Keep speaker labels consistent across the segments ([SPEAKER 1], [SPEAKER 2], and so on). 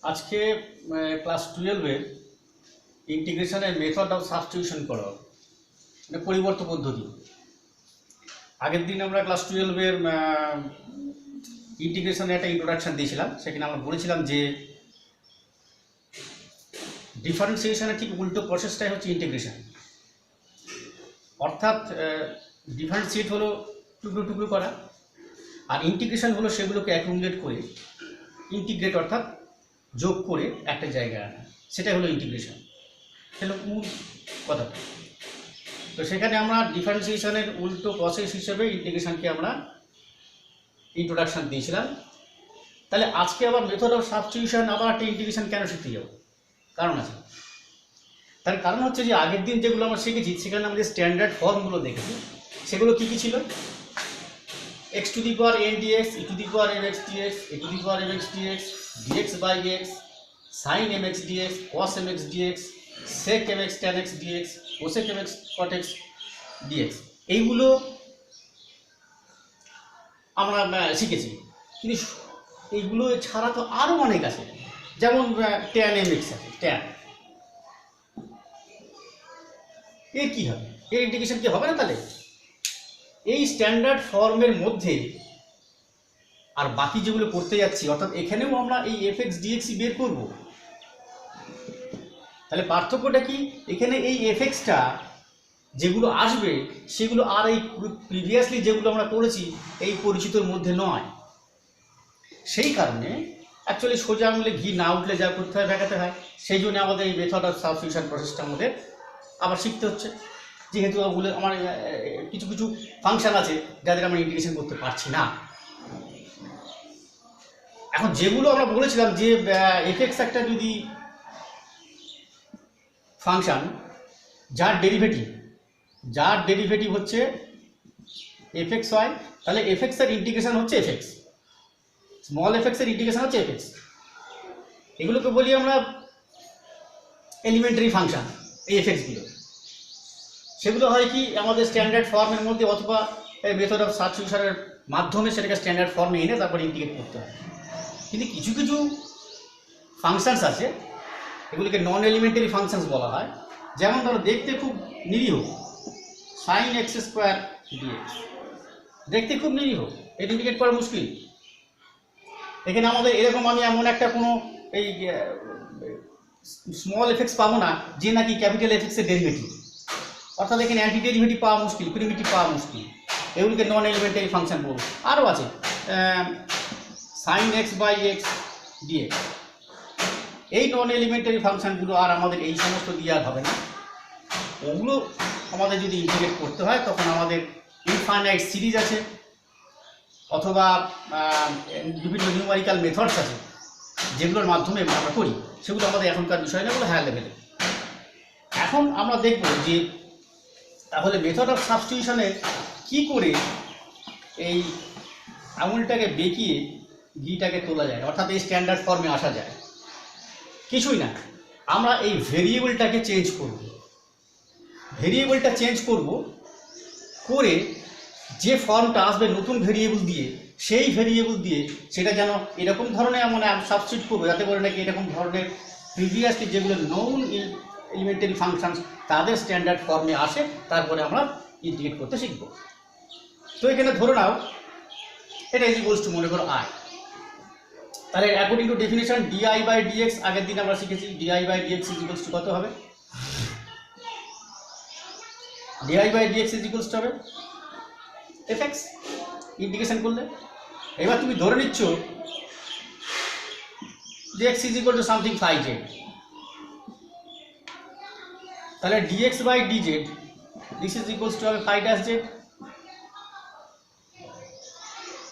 [SPEAKER 1] আজকে ক্লাস 12-এর ইন্টিগ্রেশনের method of substitution করা মানে পরিবর্তন পদ্ধতি। আগের দিন আমরা ক্লাস 12-এর ইন্টিগ্রেশনের একটা ইন্ট্রোডাকশন দিয়েছিলাম। সেখানে আমরা বলেছিলাম যে ডিফারেন্সিয়েশনের ঠিক উল্টো প্রসেসটাই হচ্ছে ইন্টিগ্রেশন। অর্থাৎ ডিফারেন্সিয়েট হলো টুকরো টুকরো করা, আর ইন্টিগ্রেশন হলো সেগুলোকে অ্যাকুমুলেট করে ইন্টিগ্রেট অর্থাৎ যোগ করে একটা জায়গায় আনা, সেটাই হলো ইন্টিগ্রেশন। সেটা মূল কথাটা। তো সেখানে আমরা ডিফারেন্সিয়েশনের উল্টো প্রসেস হিসেবে ইন্টিগ্রেশনকে আমরা ইন্ট্রোডাকশন দিয়েছিলাম। তাহলে আজকে আবার মেথড অফ সাবস্টিটিউশন আবার একটা ইন্টিগ্রেশন কেন শিখতে যাব? কারণ আছে। তার কারণ হচ্ছে যে আগের দিন যেগুলো আমরা শিখেছি সেখানে আমাদের স্ট্যান্ডার্ড ফর্মগুলো দেখেছি। সেগুলো কী কী ছিল? x to the power n dx, e to the power mx dx, a to the power mx dx, dx by x, sin mx dx, cos mx dx, sec mx tan x dx, cosec mx cot x dx, এইগুলো আমরা শিখেছি। কিন্তু এইগুলো ছাড়া তো আরও অনেক আছে, যেমন tan mx আছে। tan এর কী হবে? এর ইন্টিগ্রেশন কি হবে না? তাহলে এই স্ট্যান্ডার্ড ফর্মের মধ্যে আর বাকি যেগুলো করতে যাচ্ছি, অর্থাৎ এখানেও আমরা এই এফএক্স ডিএক্সই বের করব। তাহলে পার্থক্যটা কি? এখানে এই এফএক্সটা যেগুলো আসবে সেগুলো আর এই প্রিভিয়াসলি যেগুলো আমরা করেছি এই পরিচিতর মধ্যে নয়। সেই কারণে অ্যাকচুয়ালি সোজা আঙুলে ঘি না উঠলে যা করতে হয় দেখাতে হয়। সেই জন্য আমাদের এই মেথড অফ সাবস্টিটিউশন প্রসেসটা আমাদের আবার শিখতে হচ্ছে, যেহেতু ওগুলো আমার কিছু কিছু ফাংশন আছে যাদের আমরা ইন্টিগ্রেশন করতে পারছি না। এখন যেগুলো আমরা বলেছিলাম যে এফএক্স একটা যদি ফাংশন যার ডেরিভেটিভ হচ্ছে এফএক্স হয়, তাহলে এফএক্স এর ইন্টিগ্রেশন হচ্ছে এফএক্স, স্মল এফএক্স এর ইন্টিগ্রেশন হচ্ছে এফএক্স। এগুলোকে বলি আমরা এলিমেন্টারি ফাংশন। এই এফএক্সগুলো সেগুলো হয় কি আমাদের স্ট্যান্ডার্ড ফর্মের মধ্যে অথবা মেথড অফ সাবস্টিটিউশনের মাধ্যমে সেটাকে স্ট্যান্ডার্ড ফর্মে এনে তারপরে ইন্টিগ্রেট করতে হয়। কিন্তু কিছু কিছু ফাংশনস আছে, এগুলিকে নন এলিমেন্টারি ফাংশনস বলা হয়। যেমন ধরো দেখতে খুব নিরীহ সাইন এক্স স্কোয়ার ডিএক্স, দেখতে খুব নিরীহ, এটা ইন্টিগ্রেট করা মুশকিল। এখানে আমাদের এরকম আমি এমন একটা কোনো এই স্মল এফেক্টস পাবো না যে নাকি ক্যাপিটাল এফেক্টসের ডেরিভেটিভ, অর্থাৎ এখানে অ্যান্টি ডেরিভেটিভ পাওয়া মুশকিল, প্রিমিটিভ পাওয়া মুশকিল। এগুলিকে নন এলিমেন্টারি ফাংশন বলবো। আরও আছে sine x by x dx, এই নন এলিমেন্টারি ফাংশনগুলো আর আমাদের এই সমস্ত দিয়ে আর হবে না। ওগুলো আমাদের যদি ইন্টিগ্রেট করতে হয় তখন আমাদের ইনফাইনাইট সিরিজ আছে অথবা বিভিন্ন নিউমারিক্যাল মেথডস আছে যেগুলোর মাধ্যমে আমরা করি। সেগুলো আমাদের এখনকার বিষয় না, এগুলো হায়ার লেভেলে। এখন আমরা দেখব যে তাহলে মেথড অফ সাবস্টিটিউশনে কী করে এই আঙুলটাকে বেঁকিয়ে ঘিটাকে তোলা যায়, অর্থাৎ এই স্ট্যান্ডার্ড ফর্মে আসা যায়। কিছুই না, আমরা এই ভেরিয়েবলটাকে চেঞ্জ করব। ভেরিয়েবলটা চেঞ্জ করব করে যে ফর্মটা আসবে নতুন ভেরিয়েবল দিয়ে, সেই ভেরিয়েবল দিয়ে সেটা যেন এরকম ধরনের মানে সাবস্টিটিউট করবো যাতে করে নাকি এরকম ধরনের প্রিভিয়াসলি যেগুলো নন এলিমেন্টারি ফাংশনস তাদের স্ট্যান্ডার্ড ফর্মে আসে, তারপরে আমরা ইন্টিগ্রেট করতে শিখব। তো এখানে ধরে নাও এটা ইকুয়ালস টু মনে করো আই। তাহলে according to definition d I by d x আগের দিন আমরা শিখেছি d I by d x equals to কত হবে? D I by d x equals to হবে এফএক্স ইন্টিগ্রেশন করলে। এবার তুমি ধরে নিচ্ছ যে x is equal to something phi z, তাহলে d x by d z this is equals to হবে ফাই ড্যাশ জেড।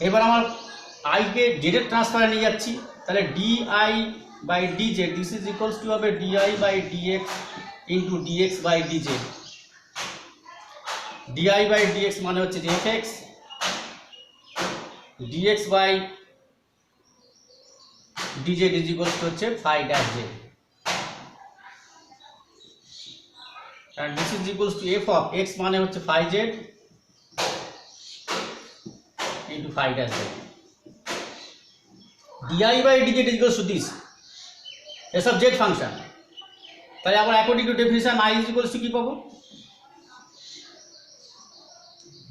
[SPEAKER 1] এবার আমার আইকে জেডের ট্রান্সফারে নিয়ে যাচ্ছি, তাহলে d I by d z this is equals to হবে d I by d x into d x by d z. D I by d x মানে হচ্ছে যে f x, d x by d z is equals to হচ্ছে phi dash z, and this is equals to f of x মানে হচ্ছে phi z into phi dash z. di by dz is equals to this, এসব z function. তাহলে আবার according to definition I is equals to কি পাবো,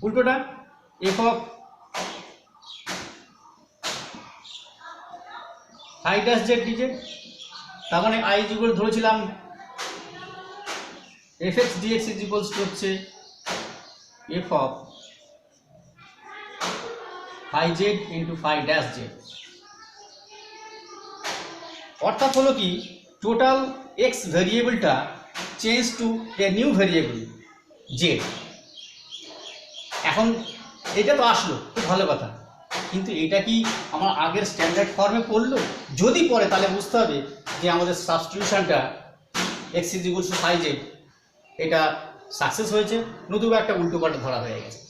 [SPEAKER 1] উল্টোটা f of phi dash z d z. তার মানে আই ইজ ইকুয়াল ধরেছিলাম f x d x is equals to হচ্ছে f of phi z into phi dash z. অর্থাৎ হলো কি টোটাল এক্স ভেরিয়েবলটা change to a new variable z. এখন এটা তো আসলো, খুব ভালো কথা, কিন্তু এটা কি আমার আগের স্ট্যান্ডার্ড ফর্মে পড়লো? যদি পড়ে তাহলে বুঝতে হবে যে আমাদের সাবস্টিটিউশনটা x is equals to phi z এটা সাকসেস হয়েছে, নতুবা একটা উল্টো পাল্টা ধরা হয়ে গেছে।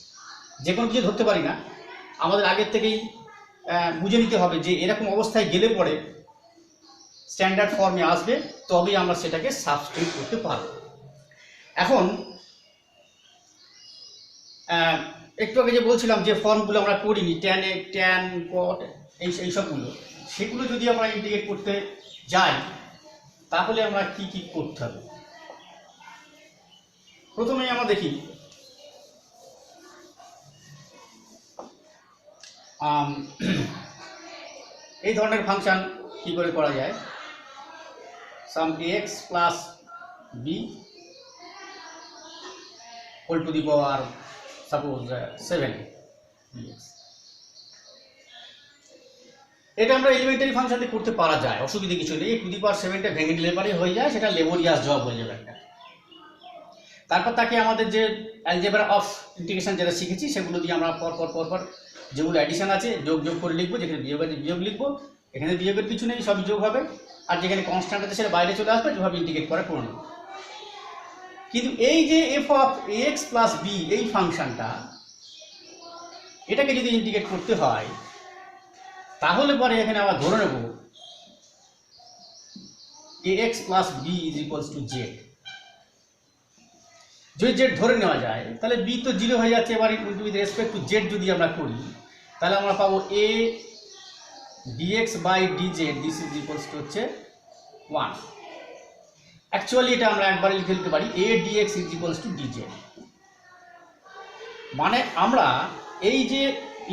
[SPEAKER 1] যে কোনো কিছু ধরতে পারি না, আমাদের আগের থেকেই বুঝে নিতে হবে যে এরকম অবস্থায় গেলে পরে স্ট্যান্ডার্ড ফর্মে আসবে, তবেই আমরা সেটাকে সাবস্টিটিউট করতে পারব। এখন একটু আগে যে বলছিলাম যে ফর্মগুলো আমরা করিনি, ট্যান এ ট্যান কট এই সবগুলো, সেগুলো যদি আমরা ইন্টিগ্রেট করতে যাই তাহলে আমরা কি কি করতে হবে। প্রথমেই আমরা দেখি এই ধরনের ফাংশন কি করে করা যায়। Some x plus b whole to the power suppose 7 dx। এটা আমরা এলিমেন্টারি ফাংশন দিয়ে করতে পারা যায়, অসুবিধা কিছু নেই। টু দি পাওয়ার 7টা ভেঙে নিলে পারে হয়ে যায়, সেটা লেবোরিয়াস জব হয়ে যাবে একটা। তারপর তাকে আমাদের যে অ্যালজেব্রা অফ ইন্টিগ্রেশন যেটা শিখেছি সেগুলো দিয়ে আমরা পর যেগুলো অ্যাডিশন আছে যোগ করে লিখবো, যেখানে বিয়োগ আছে বিয়োগ লিখবো, এখানে বিয়োগের কিছু নেই, সবই যোগ হবে, আর যেখানে কনস্ট্যান্ট আছে সেটা বাইরে চলে আসবে, যেভাবে ইন্টিগ্রেট করে নেব। কিন্তু এই যে f of x plus b এই ফাংশনটা, এটাকে যদি ইন্টিগ্রেট করতে হয় তাহলে পরে এখানে আবার ধরে নেব a x plus b is equals to z. যদি জেড ধরে নেওয়া যায় তাহলে বি তো 0 হয়ে যাচ্ছে, এবার উইথ রেসপেক্ট টু জেড যদি আমরা করি তাহলে আমরা পাবো a d x by d z this is equals to হচ্ছে 1। অ্যাকচুয়ালি এটা আমরা একবার লিখে দিতে পারি a d x is equals to d z. মানে আমরা এই যে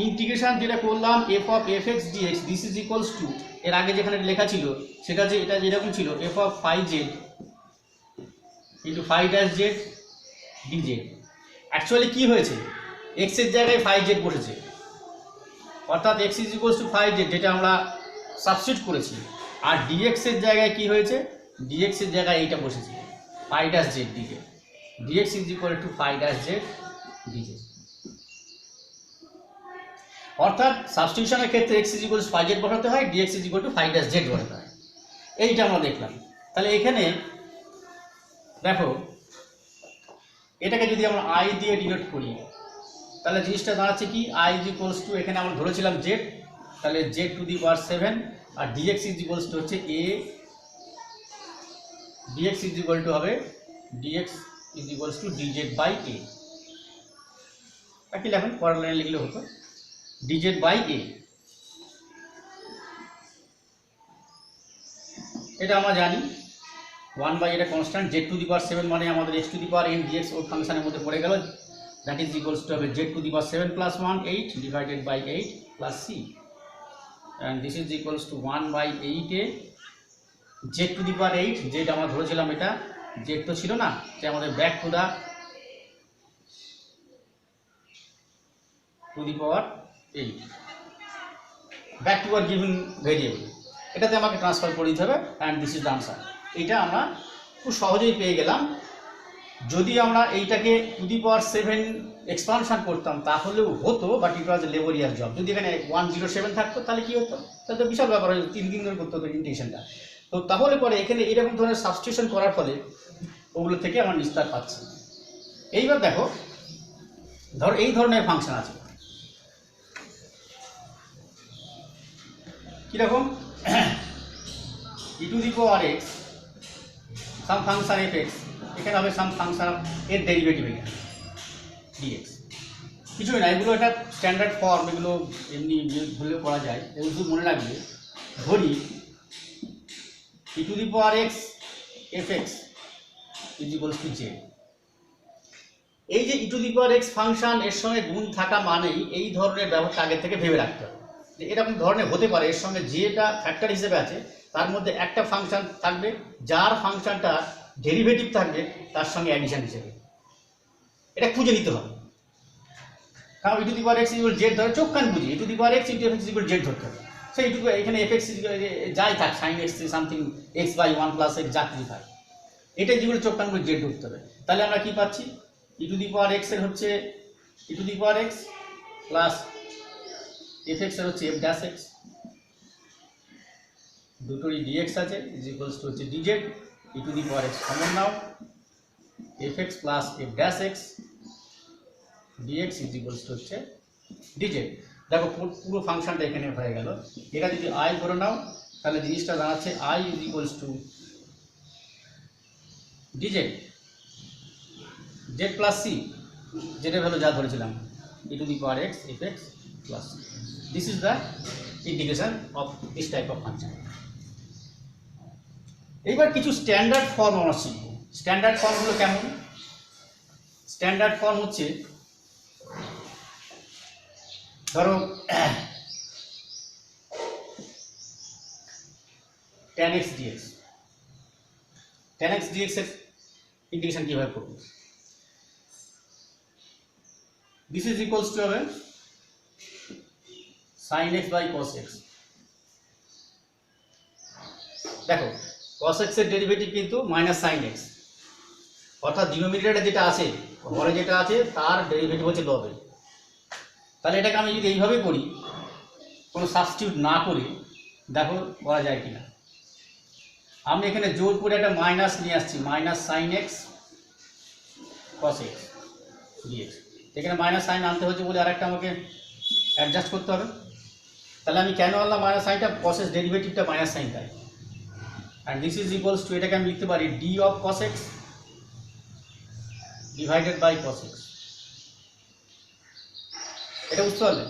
[SPEAKER 1] ইন্টিগ্রেশন যেটা করলাম f of f x d x this is equals to, এর আগে যেখানে লেখা ছিল সেটা যে এটা যেরকম ছিল f of phi z into phi dash z dz. Actually কি হয়েছে, এক্স এর জায়গায় ফাই জেড বসেছে, অর্থাৎ x is equals to phi z যেটা আমরা সাবস্টিটিউট করেছি, আর ডিএক্স এর জায়গায় কি হয়েছে, ডিএক্স এর জায়গায় এইটা বসেছে phi dash z dz. Dx is equal to phi dash z dz. অর্থাৎ সাবস্টিটিউশনের ক্ষেত্রে x is equal to phi z বসাতে হয়, dx is equal to phi dash z বসাতে হয়। এইটা আমরা দেখলাম। তাহলে এখানে দেখো এটাকে যদি আমরা আই দিয়ে ডিনোট করি তাহলে জিনিসটা দাঁড়াচ্ছে কি, আই ইজ ইকুয়ালস টু এখানে আমরা ধরেছিলাম জেড, তাহলে জেড টু দি পাওয়ার 7 আর ডিএক্স ইজ ইকুয়ালস টু হচ্ছে a, d x is equal to হবে d x is equals to d z by a. একই লেখেন, পরের লাইনে লিখলে হতো ডিজেড বাই এ। এটা আমরা জানি 1 বাই এটা constant, z to the power 7 মানে আমাদের x to the power n d x ওর ফাংশনের মধ্যে পড়ে গেল, দ্যাট ইজ ইকুয়ালস টু হবে z to the power 7 plus 1 8 divided by 8 plus c, and this is equals to 1 by 8 a z to the power 8, z আমরা ধরেছিলাম এটা z তো ছিল না, যে আমাদের back to the power 8 back to are given variable, এটাতে আমাকে ট্রান্সফার করে দিতে হবে, and this is the answer. এটা আমরা খুব সহজেই পেয়ে গেলাম। যদি আমরা এইটাকে টু দি পাওয়ার 7 এক্সপানশন করতাম তাহলেও হতো, but it was laborious job. যদি এখানে 107 থাকতো তাহলে কি হতো, তাহলে তো বিশাল ব্যাপার, 3 দিন ধরে করতে হতো ইন্টিগ্রেশনটা। তো তাহলে পরে এখানে এরকম ধরনের সাবস্টিটিউশন করার ফলে ওগুলো থেকে আমরা নিস্তার পাচ্ছি। এইবার দেখো ধর এই ধরনের ফাংশন আছে, কীরকম e to the power x some function f x, এখানে হবে সাম ফাংশন এর ডেরিভেটিভ এখানে ডিএক্স, কিছুই না, এগুলো এটা স্ট্যান্ডার্ড ফর্ম, এগুলো এমনি ভুলে করা যায়, এগুলো শুধু মনে রাখবে। ধরি e to the power x fx is equals to z। এই যে e to the power x function এর সঙ্গে গুণ থাকা মানেই এই ধরনের ব্যবহারটা আগে থেকে ভেবে রাখতে হবে যে এরকম ধরনের হতে পারে, এর সঙ্গে যেটা ফ্যাক্টর হিসেবে আছে তার মধ্যে একটা ফাংশন থাকবে যার ফাংশনটা ডেরিভেটিভ থাকবে তার সঙ্গে অ্যাডিশন হিসেবে। এটা খুঁজে নিতে হবে, কারণ e to the power x equal z ধরে চোখ কান বুঝি e to the power x into fx equal z ধরতে হবে। সেই এইটুকু এখানে fx যাই থাক sin x something x by 1 plus x যা কিছু থাক, এটা যেগুলো চোখ কান বুঝি z ধরতে হবে। তাহলে আমরা কি পাচ্ছি, e to the power x এর হচ্ছে e to the power x plus fx এর হচ্ছে f dash x, দুটোরই dx আছে ইজ ইকুয়ালস টু হচ্ছে dz, e to the power x common now fx plus f dash x dx is equals to হচ্ছে dz। দেখো পুরো ফাংশনটা এখানে হয়ে গেল। এটা যদি i ধরে নাও তাহলে জিনিসটা দাঁড়াচ্ছে i is equals two dz z plus c, যেটা ভ্যালু যা ধরেছিলাম e to the power x fx plus c। This is the integration of this type of function। এইবার কিছু স্ট্যান্ডার্ড ফর্ম আমরা শিখব। স্ট্যান্ডার্ড ফর্মগুলো কেমন? স্ট্যান্ডার্ড ফর্ম হচ্ছে ধরো tan x dx, tan x dx এর ইন্টিগ্রেশন কিভাবে করব? This is equals to হবে sin x by cos x। দেখো cos x এর ডেরিভেটিভ কিন্তু মাইনাস sin x, অর্থাৎ ডিনোমিনেটরে যেটা আছে হরে যেটা আছে তার ডেরিভেটিভ হচ্ছে লবে। তাহলে এটাকে আমি যদি এইভাবে করি কোনো সাবস্টিটিউট না করে, দেখো করা যায় কিনা। আমি এখানে জোর করে একটা মাইনাস নিয়ে আসছি, minus sin x cos x dx। এখানে মাইনাস সাইন আনতে হচ্ছে বলে আরেকটা আমাকে অ্যাডজাস্ট করতে হবে। তাহলে আমি কেন আনলাম মাইনাস সাইনটা? cos x ডেরিভেটিভটা মাইনাস সাইন তাই, and this is equals to এটাকে আমি লিখতে পারি d অফ cos x divided by cos x। এটা বুঝতে পারলে?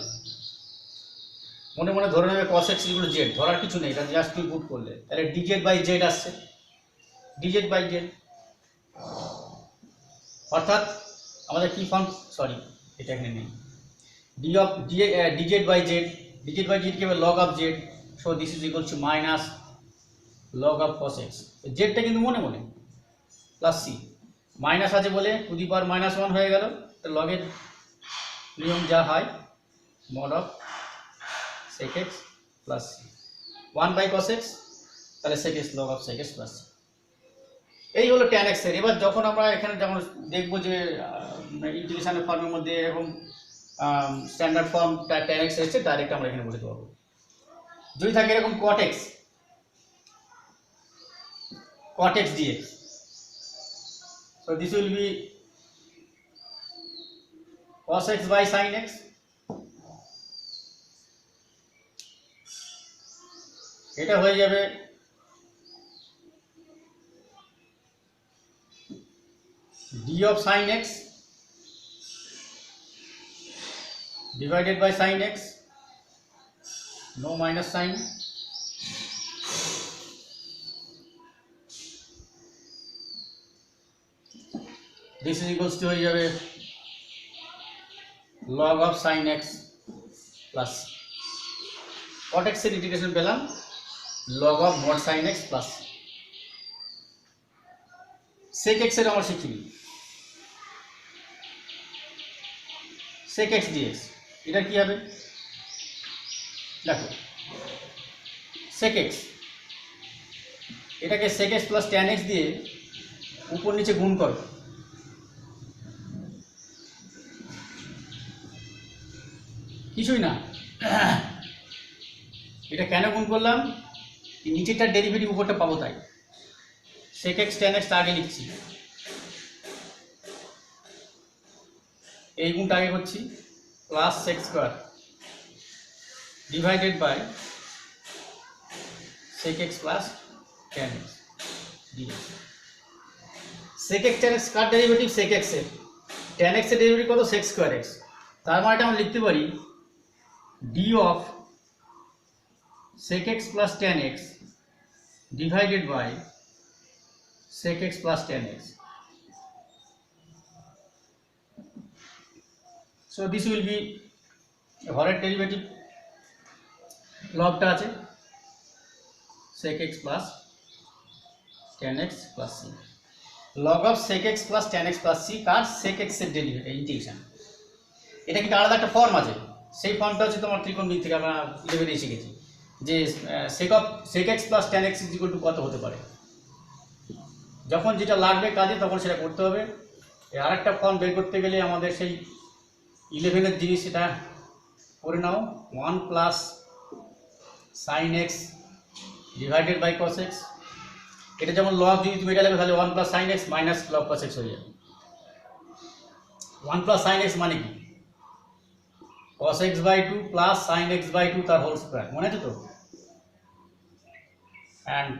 [SPEAKER 1] মনে মনে ধরে নেবে cos x ইকুয়াল z, ধরার কিছু নেই, এটা জাস্ট তুমি পুট করলে তাহলে dz বাই z আসছে, dz বাই z। অর্থাৎ আমাদের কি ফর্ম, সরি এটা এখানে নেই, dz by z, dz by z কি হবে log of z, so this is equal to minus log of cos x। জেডটা কিন্তু মনে মনে প্লাস সি, মাইনাস আছে বলে টু দি পাওয়ার মাইনাস 1 হয়ে গেল। তো লগের নিয়ম যা হয় mod of sec x plus c 1 by cos x, তাহলে sec x log of sec x plus c. এই হলো tan x এর। এবার যখন আমরা এখানে যেমন দেখব যে ইন্টিগ্রেশনের ফর্মের মধ্যে এরকম স্ট্যান্ডার্ড ফর্মটা tan x এসেছে, ডাইরেক্ট আমরা এখানে বসাতে পারবো। যদি থাকে এরকম cot x dx, so this will be cos x by sin x, এটা হয়ে যাবে d of sin x divided by sin x, no minus sign, this is equals to হয়ে যাবে log of sin x plus cot x এর integration পেলাম log of mod sin x plus sec x এর আমরা শিখিনি, sec x dx এটা কি হবে? দেখো sec x, এটাকে sec x plus tan x দিয়ে উপর নিচে গুণ করো, কিছুই না। এটা কেন গুণ করলাম? নিচেরটার ডেরিভেটিভ উপরটা পাবো তাই। sec x tan x আগে লিখছি, এই গুণটা আগে করছি, plus sec square divided by sec x plus tan x dx। sec x tan x কার ডেরিভেটিভ? sec x এর। tan x এর ডেরিভেটিভ কত? sec square x। তার মানে আমরা লিখতে পারি d of sec x plus tan x divided by sec x plus tan x. So this will be হরের ডেরিভেটিভ লগটা আছে sec x plus tan x plus c, log of sec x plus tan x plus c car sec x এর derivative integration. এটা কিন্তু আলাদা একটা form আছে, সেই ফর্মটা হচ্ছে তোমার ত্রিকোণমিতি থেকে আমরা 11 শিখেছি যে sec x plus tan x is equal to কত হতে পারে। যখন যেটা লাগবে কাজে তখন সেটা করতে হবে। আর একটা ফর্ম বের করতে গেলে আমাদের সেই 11 এর জিনিস সেটা করে নাও, 1 plus sine x divided by cos x. এটা যেমন লগ যদি তুমি এটা লাগবে তাহলে 1 plus sine x minus log cos x হয়ে যাবে। 1 প্লাস সাইন এক্স মানে কি, cos x by 2 plus sin x by 2 তার হোল স্কয়ার, মনে আছে তো। অ্যান্ড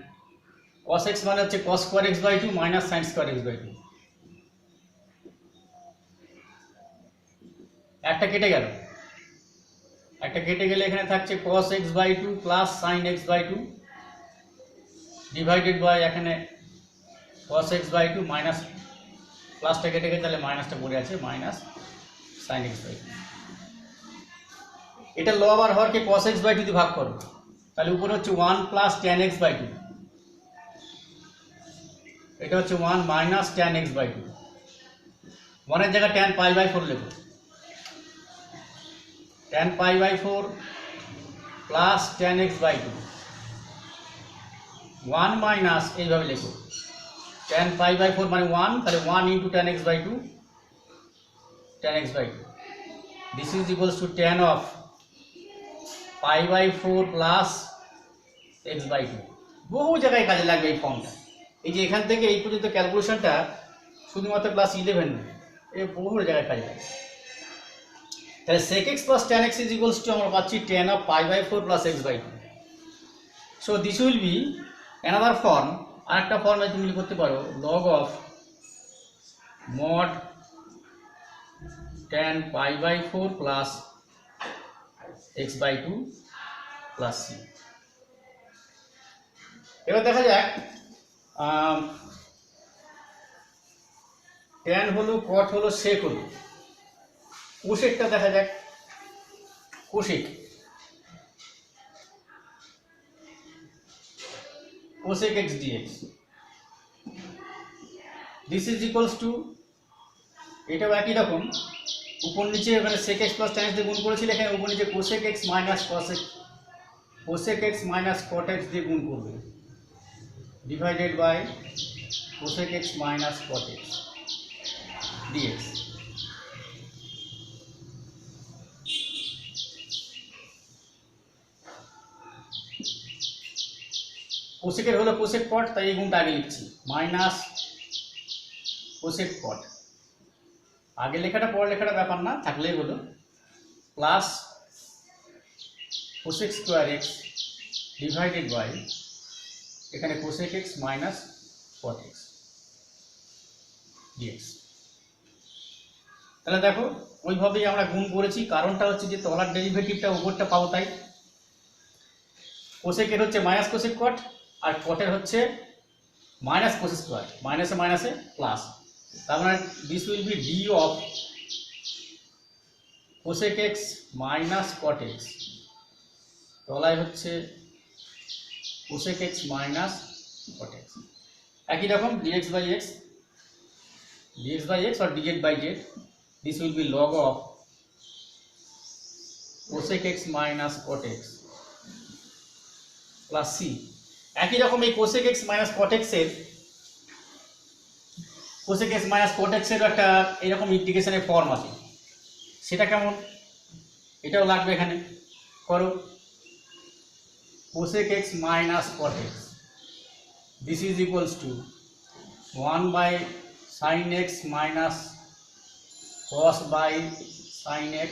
[SPEAKER 1] cos x মানে হচ্ছে cos square x by 2 minus sin square x by 2। একটা কেটে গেল, একটা কেটে গেলে এখানে থাকছে cos x by 2 plus sin x by 2 divided by এখানে cos x by 2 মাইনাস প্লাসটা কেটে গেলে তাহলে মাইনাসটা পড়ে আছে মাইনাস sin x by 2। এটা লব আর হরকে cos x by 2 দিয়ে ভাগ করো, তাহলে উপরে হচ্ছে 1 প্লাস tan x by 2, এটা হচ্ছে 1 মাইনাস tan x by 2। 1 এর জায়গায় tan pi by 4 লিখো, tan pi by 4 plus tan x by 2, 1 minus এইভাবে লিখো tan pi by 4 মানে 1, তাহলে 1 into tan x by 2, tan x by 2, this is equals to tan of pi by 4 plus x by 2। বহু জায়গায় কাজে লাগবে এই ফর্মটা। এই যে এখান থেকে এই পর্যন্ত ক্যালকুলেশনটা শুধুমাত্র ক্লাস 11 নয়, এই বহু জায়গায় কাজে লাগে। তাহলে sec x plus tan x is equals to আমরা পাচ্ছি tan of pi by 4 plus x by 2। so this will be another form, আরেকটা ফর্মে তুমি করতে পারো log of mod tan pi by 4 plus x by 2 plus c। এবার দেখা যাক tan হলো cot হলো sec হলো, কোসেকটা দেখা যাক। Cosec cosec x dx, this is equals to, এটাও একই রকম, উপর নিচে এখানে sec x plus tan x দিয়ে গুণ করেছিল, এখানে উপর নিচে cosec x minus cosec x minus cot x দিয়ে গুণ করবে divided by cosec x minus cot x dx। কোসেকের হলো কোসেক কট, তাই এই গুণটা আগে লিখছি মাইনাস কোসেক কট, আগে লেখাটা পরে লেখাটা ব্যাপার না, থাকলেই হলো plus cosec square x divided by এখানে cosec x minus cot x d x. তাহলে দেখো ওইভাবেই আমরা গুণ করেছি, কারণটা হচ্ছে যে তলার ডেরিভেটিভটা উপরটা পাবো, তাই কোসেকের হচ্ছে মাইনাস কোসেক কট আর কটের হচ্ছে মাইনাস কোসেক স্কোয়ার, মাইনাসে মাইনাসে প্লাস, তার মানে this will be d of cosec x minus cot x, তলায় হচ্ছে cosec x minus cot x. একই রকম dx by x or dz by z, this will be log of cosec x minus cot x plus c। একই রকম এই cosec x minus cot x এর cosec x minus cot x এর একটা এরকম ইন্টিগ্রেশনের ফর্ম আছে, সেটা কেমন এটাও লাগবে এখানে করো। cosec x minus cot x, this is equals to 1 by sin x minus cos by sin x,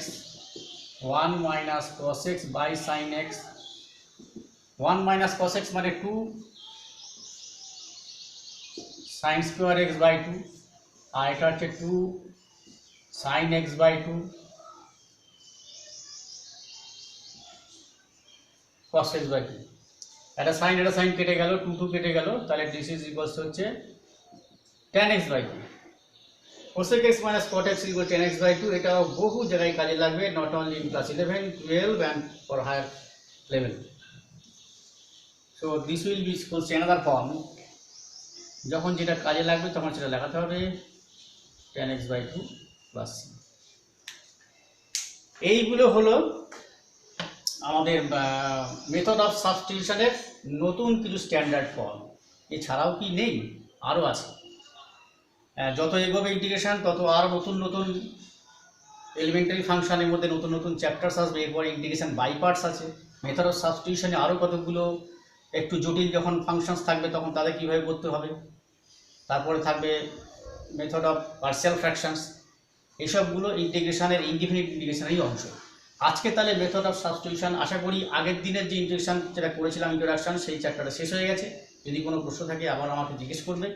[SPEAKER 1] 1 minus cos x by sin x, 1 minus cos x মানে 2 sin square x by 2, আর এটা হচ্ছে 2 sin x by 2 cos x by 2। একটা sign কেটে গেল, 2 কেটে গেল, তাহলে this is equals হচ্ছে tan x by 2। cosec x minus cot x equal 10x by 2, এটা বহু জায়গায় কাজে লাগবে, not only in class 11, 12 and for higher level. So this will be equals to another form, যখন যেটা কাজে লাগবে তখন সেটা লেখাতে হবে 10x by 2 plus c। এইগুলো হলো আমাদের মেথড অফ সাবস্টিটিউশনের নতুন কিছু স্ট্যান্ডার্ড ফর্ম। এছাড়াও কি নেই? আরও আছে। যত এগোবে ইন্টিগ্রেশন তত আরও নতুন নতুন এলিমেন্টারি ফাংশনের মধ্যে নতুন নতুন চ্যাপ্টার্স আসবে। এরপরে ইন্টিগ্রেশন বাই পার্টস আছে। মেথড অফ সাবস্টিটিউশনে আরও কতগুলো একটু জটিল যখন ফাংশনস থাকবে তখন তাদের কীভাবে করতে হবে। তারপরে থাকবে মেথড অফ পার্সিয়াল ফ্র্যাকশনস। এসবগুলো ইন্টিগ্রেশনের ইনডিফিনিট ইন্টিগ্রেশনেরই অংশ। আজকে তাহলে মেথড অফ সাবস্টিটিউশন, আশা করি আগের দিনের যে ইন্ট্রোডাকশন যেটা করেছিলাম ইন্ট্রোডাকশন, সেই চ্যাপ্টারটা শেষ হয়ে গেছে। যদি কোনো প্রশ্ন থাকে আবার আমাকে জিজ্ঞেস করবে।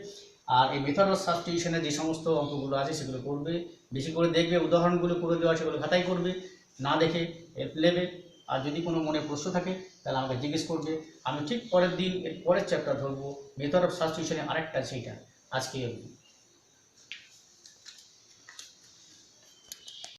[SPEAKER 1] আর এই মেথড অফ সাবস্টিটিউশনের যে সমস্ত অঙ্কগুলো আছে সেগুলো করবে, বেশি করে দেখবে, উদাহরণগুলো করে দেওয়া সেগুলো খাতায় করবে, না দেখে নেবে। আর যদি কোনো মনে প্রশ্ন থাকে তাহলে আমাকে জিজ্ঞেস করবে। আমি ঠিক পরের দিন এর পরের চ্যাপ্টার ধরবো মেথড অফ সাবস্টিটিউশনের আরেকটা, সেইটা। আজকে